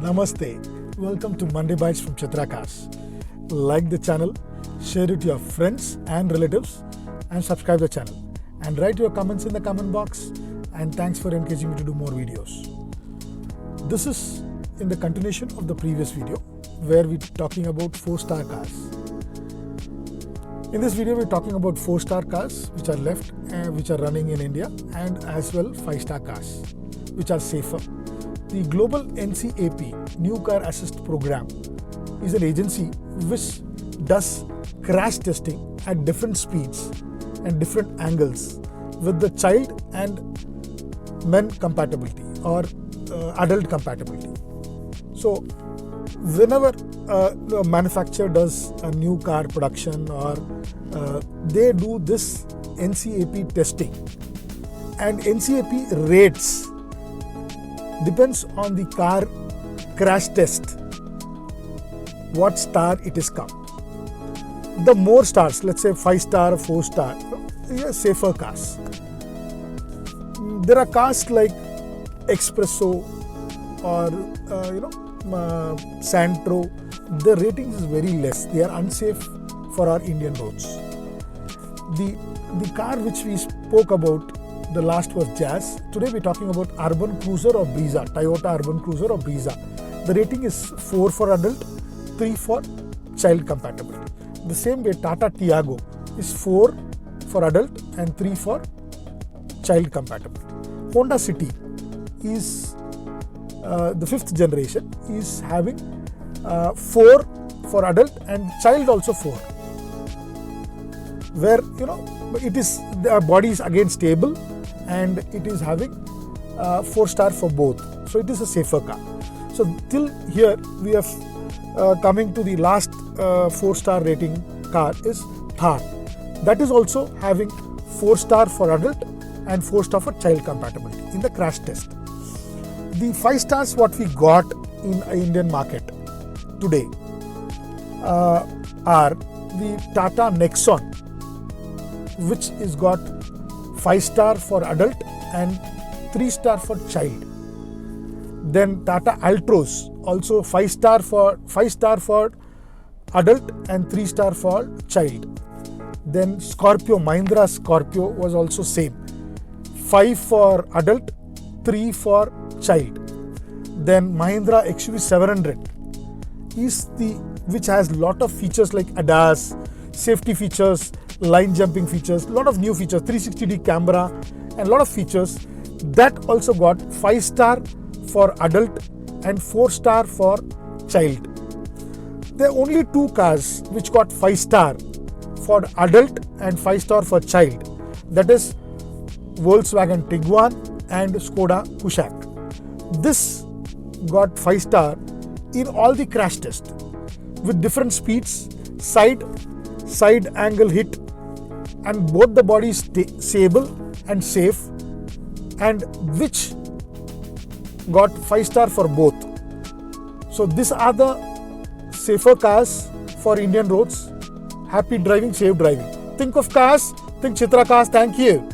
Namaste. Welcome to Monday Bites from Chitra Cars. Like the channel, share it to your friends and relatives, and subscribe the channel. And write your comments in the comment box. And thanks for encouraging me to do more videos. This is in the continuation of the previous video where we're talking about 4-star cars. In this video, we're talking about 4-star cars which are left, which are running in India, and as well 5-star cars which are safer. The Global NCAP, New Car Assist Program, is an agency which does crash testing at different speeds and different angles with the child and men compatibility or adult compatibility. So whenever a manufacturer does a new car production or they do this NCAP testing, and NCAP rates depends on the car crash test what star it is come. The more stars, let's say 5-star, 4-star, safer cars. There are cars like Espresso or Santro. The rating is very less. They are unsafe for our Indian roads. The car which we spoke about, the last was Jazz. Today we're talking about Urban Cruiser or Brezza, Toyota Urban Cruiser or Brezza. The rating is 4 for adult, 3 for child compatibility. The same way Tata Tiago is 4 for adult and 3 for child compatibility. Honda City is the 5th generation, is having 4 for adult and child also 4. Where it is, the body is again stable and it is having 4-star for both. So it is a safer car. So till here we have coming to the last 4-star rating car is Thar. That is also having 4-star for adult and 4-star for child compatibility in the crash test. The 5 stars what we got in the Indian market today are the Tata Nexon, which is got 5-star for adult and 3-star for child. Then Tata Altroz, also 5-star for adult and 3-star for child. Then Scorpio, Mahindra Scorpio was also same, 5 for adult, 3 for child. Then Mahindra XUV 700 is which has lot of features like ADAS, safety features, line jumping features, lot of new features, 360D camera and lot of features. That also got 5-star for adult and 4-star for child. There are only 2 cars which got 5-star for adult and 5-star for child. That is Volkswagen Tiguan and Skoda Kushaq. This got 5-star in all the crash tests with different speeds, side angle hit, and both the bodies stable and safe, and which got 5-star for both. So these are the safer cars for Indian roads. Happy driving, safe driving. Think of cars, think Chitra Cars. Thank you.